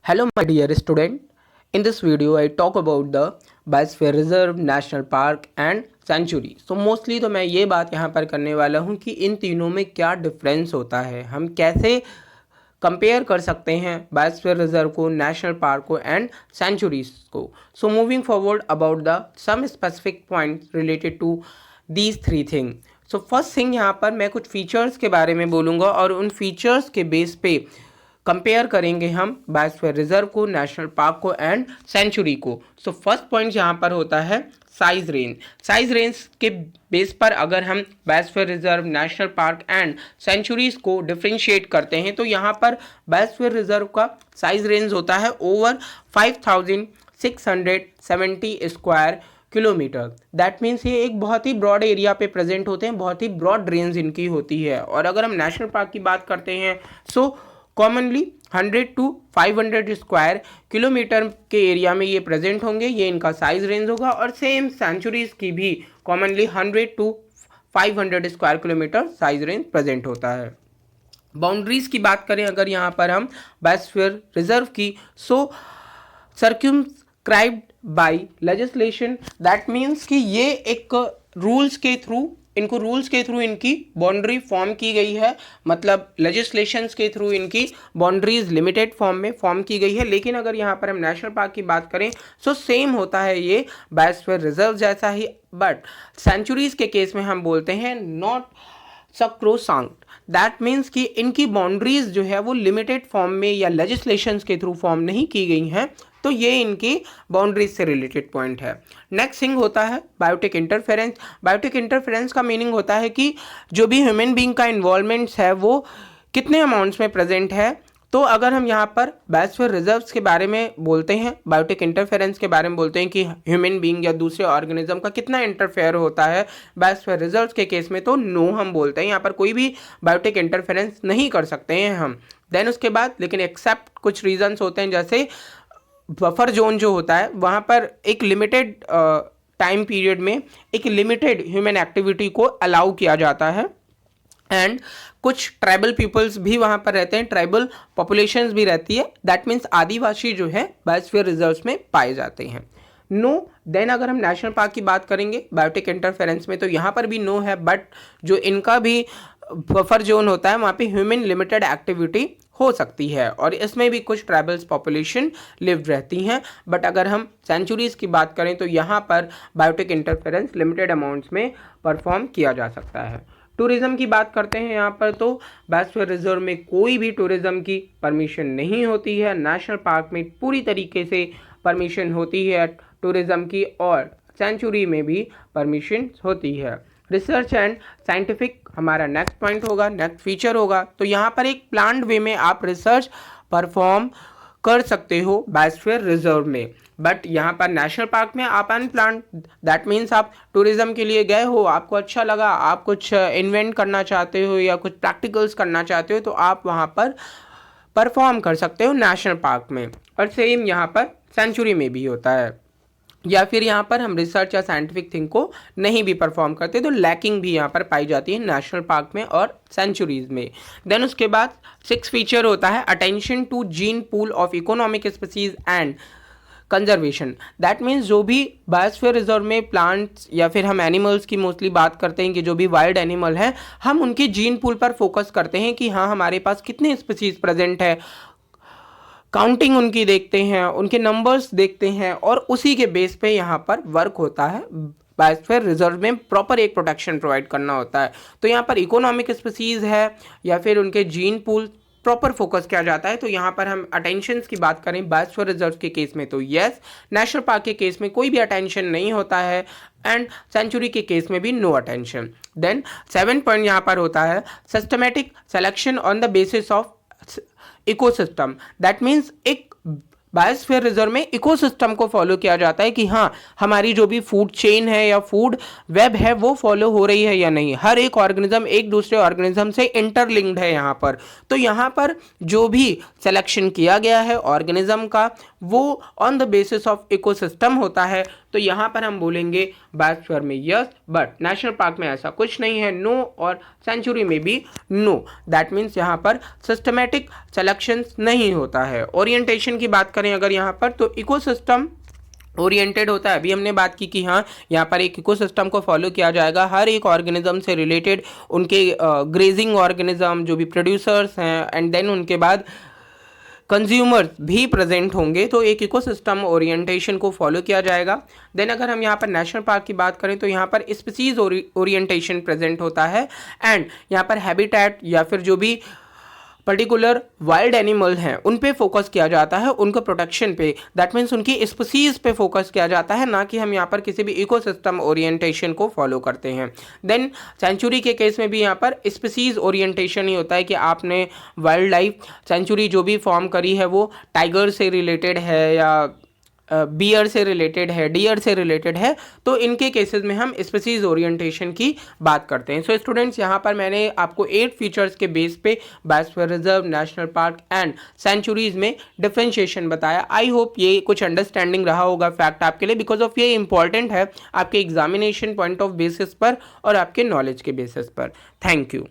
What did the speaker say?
Hello, my dear student. In this video, I talk about the Biosphere Reserve, National Park and Sanctuary. So mostly तो मैं ये बात यहाँ पर करने वाला हूँ कि इन तीनों में क्या डिफरेंस होता है, हम कैसे कंपेयर कर सकते हैं बायोस्फीयर रिजर्व को, नेशनल पार्क को एंड सेंचुरीज को. So moving forward about the some specific points related to these three thing. So first thing यहाँ पर मैं कुछ फीचर्स के बारे में बोलूँगा और उन फीचर्स के बेस पे कंपेयर करेंगे हम बायोस्फीयर रिजर्व को, नेशनल पार्क को एंड सेंचुरी को. सो फर्स्ट पॉइंट यहाँ पर होता है साइज रेंज. साइज रेंज के बेस पर अगर हम biosphere reserve, national park and sanctuaries को डिफ्रेंशिएट करते हैं तो यहाँ पर बायोस्फीयर रिजर्व का साइज रेंज होता है over 5670 square kilometer. That means ये एक बहुत ही ब्रॉड एरिया पे प्रेजेंट होते हैं, बहुत ही ब्रॉड रेंज इनकी होती है. और अगर हम नेशनल पार्क की बात करते हैं सो कॉमनली 100 to 500 स्क्वायर किलोमीटर के एरिया में ये प्रेजेंट होंगे, ये इनका साइज रेंज होगा. और सेम सेंचुरीज की भी commonly 100 to 500 square kilometre size range present होता है. बाउंड्रीज की बात करें अगर यहाँ पर हम बायोस्फीयर रिजर्व की, सो सर्क्यूमस्क्राइब्ड बाय लेजिस्लेशन. दैट मीन्स कि ये एक रूल्स के थ्रू इनकी बाउंड्री फॉर्म की गई है, मतलब लेजिस्लेशंस के थ्रू इनकी बाउंड्रीज लिमिटेड फॉर्म में फॉर्म की गई है. लेकिन अगर यहाँ पर हम नेशनल पार्क की बात करें सो सेम होता है ये बायोस्फीयर रिजर्व जैसा ही, बट सेंचुरीज के केस में हम बोलते हैं नॉट सक्रोसांक्ट. दैट मीन्स कि इनकी बाउंड्रीज जो है वो लिमिटेड फॉर्म में या लेजिस्लेशंस के थ्रू फॉर्म नहीं की गई हैं, तो ये इनकी बाउंड्रीज से रिलेटेड पॉइंट है. नेक्स्ट थिंग होता है बायोटिक इंटरफेरेंस. बायोटिक इंटरफेरेंस का मीनिंग होता है कि जो भी ह्यूमन बीइंग का इन्वॉल्वमेंट्स है वो कितने अमाउंट्स में प्रेजेंट है. तो अगर हम यहाँ पर बायोस्फीयर रिजर्व्स के बारे में बोलते हैं, बायोटिक इंटरफेरेंस के बारे में बोलते हैं कि ह्यूमन बीइंग या दूसरे ऑर्गेनिज्म का कितना इंटरफेयर होता है बायोस्फीयर रिजर्व्स के केस में, तो नो हम बोलते हैं. यहाँ पर कोई भी बायोटिक इंटरफेरेंस नहीं कर सकते हैं हम. देन उसके बाद लेकिन एक्सेप्ट कुछ रीजंस होते हैं, जैसे बफर जोन जो होता है वहाँ पर एक लिमिटेड टाइम पीरियड में एक लिमिटेड ह्यूमन एक्टिविटी को अलाउ किया जाता है. एंड कुछ ट्राइबल पीपल्स भी वहाँ पर रहते हैं, ट्राइबल पॉपुलेशंस भी रहती है. दैट मीन्स आदिवासी जो है बायोस्फीयर रिजर्व्स में पाए जाते हैं. नो. देन अगर हम नेशनल पार्क की बात करेंगे बायोटिक इंटरफेरेंस में, तो यहाँ पर भी नो है, बट जो इनका भी बफर जोन होता है वहाँ पे ह्यूमन लिमिटेड एक्टिविटी हो सकती है और इसमें भी कुछ ट्राइबल्स पॉपुलेशन लिव रहती हैं. बट अगर हम सेंचुरीज की बात करें तो यहाँ पर बायोटिक इंटरफेरेंस लिमिटेड अमाउंट्स में परफॉर्म किया जा सकता है. टूरिज्म की बात करते हैं यहाँ पर, तो बायोस्फीयर रिजर्व में कोई भी टूरिज्म की परमिशन नहीं होती है. नेशनल पार्क में पूरी तरीके से परमिशन होती है टूरिज्म की और सेंचुरी में भी परमिशन होती है. रिसर्च एंड साइंटिफिक हमारा नेक्स्ट पॉइंट होगा, नेक्स्ट फीचर होगा. तो यहाँ पर एक प्लान्ड वे में आप रिसर्च परफॉर्म कर सकते हो बायोस्फीयर रिजर्व में, बट यहाँ पर नेशनल पार्क में आप अनप्लान्ड. दैट मीन्स आप टूरिज्म के लिए गए हो, आपको अच्छा लगा, आप कुछ इन्वेंट करना चाहते हो या कुछ प्रैक्टिकल्स करना चाहते हो, तो आप वहाँ पर परफॉर्म कर सकते हो नेशनल पार्क में. और सेम यहाँ पर सेंचुरी में भी होता है. या फिर यहाँ पर हम रिसर्च या साइंटिफिक थिंग को नहीं भी परफॉर्म करते तो लैकिंग भी यहाँ पर पाई जाती है नेशनल पार्क में और सेंचुरीज में. देन उसके बाद 6 फीचर होता है attention to gene pool of economic species and conservation. That means जो भी बायोस्फीयर रिजर्व में प्लांट्स या फिर हम एनिमल्स की मोस्टली बात करते हैं कि जो भी वाइल्ड एनिमल है, हम उनके जीन पूल पर फोकस करते हैं कि हाँ हमारे पास कितने स्पीसीज प्रेजेंट है, काउंटिंग उनकी देखते हैं, उनके नंबर्स देखते हैं और उसी के बेस पे यहाँ पर वर्क होता है. बायोस्फीयर रिजर्व में प्रॉपर एक प्रोटेक्शन प्रोवाइड करना होता है. तो यहाँ पर इकोनॉमिक स्पीसीज है या फिर उनके जीन पूल प्रॉपर फोकस किया जाता है. तो यहाँ पर हम अटेंशंस की बात करें बायोस्फीयर रिजर्व के केस में तो यस, नेशनल पार्क के केस में कोई भी अटेंशन नहीं होता है एंड सेंचुरी के केस में भी नो अटेंशन. देन 7 पॉइंट यहाँ पर होता है systematic selection on the basis of ecosystem. That means एक बायोस्फीयर रिजर्व में इकोसिस्टम को फॉलो किया जाता है कि हाँ हमारी जो भी फूड चेन है या फूड वेब है वो फॉलो हो रही है या नहीं. हर एक ऑर्गेनिज्म एक दूसरे ऑर्गेनिज्म से इंटरलिंक्ड है यहाँ पर. तो यहाँ पर जो भी सिलेक्शन किया गया है ऑर्गेनिज्म का वो on the basis of ecosystem होता है. तो यहाँ पर हम बोलेंगे बायोस्फीयर में यस, बट नेशनल पार्क में ऐसा कुछ नहीं है, नो, और सेंचुरी में भी नो। दैट मीन्स यहाँ पर सिस्टमेटिक सिलेक्शन नहीं होता है। ओरिएंटेशन की बात करें अगर यहाँ पर, तो इकोसिस्टम ओरिएंटेड होता है। अभी हमने बात की कि हाँ यहाँ पर एक इकोसिस्टम को फॉलो किया जाएगा, हर एक ऑर्गेनिज्म से रिलेटेड उनके ग्रेजिंग ऑर्गेनिज्म जो भी प्रोड्यूसर्स हैं एंड देन उनके बाद कंज्यूमर्स भी प्रेजेंट होंगे, तो एक इकोसिस्टम ओरिएंटेशन को फॉलो किया जाएगा। देन अगर हम यहाँ पर नेशनल पार्क की बात करें तो यहाँ पर स्पीसीज ओरिएंटेशन प्रेजेंट होता है एंड यहाँ पर हैबिटेट या फिर जो भी पर्टिकुलर वाइल्ड एनिमल हैं उन पे फोकस किया जाता है, उनको प्रोटेक्शन पे, दैट मीन्स उनकी स्पीसीज पे फोकस किया जाता है, ना कि हम यहाँ पर किसी भी इकोसिस्टम ओरिएंटेशन को फॉलो करते हैं। देन सेंचुरी के केस में भी यहाँ पर स्पीसीज ओरिएंटेशन ही होता है कि आपने वाइल्ड लाइफ सेंचुरी जो भी फॉर्म करी है वो टाइगर से रिलेटेड है या बियर से रिलेटेड है, डियर से रिलेटेड है, तो इनके केसेस में हम स्पीसीज ओरिएंटेशन की बात करते हैं। सो स्टूडेंट्स, यहाँ पर मैंने आपको 8 फीचर्स के बेस पे biosphere reserve, national park and sanctuaries में डिफरेंशिएशन बताया। आई होप ये कुछ अंडरस्टैंडिंग रहा होगा फैक्ट आपके लिए, बिकॉज ऑफ ये इंपॉर्टेंट है आपके एग्जामिनेशन पॉइंट ऑफ बेसिस पर और आपके नॉलेज के बेसिस पर। Thank you.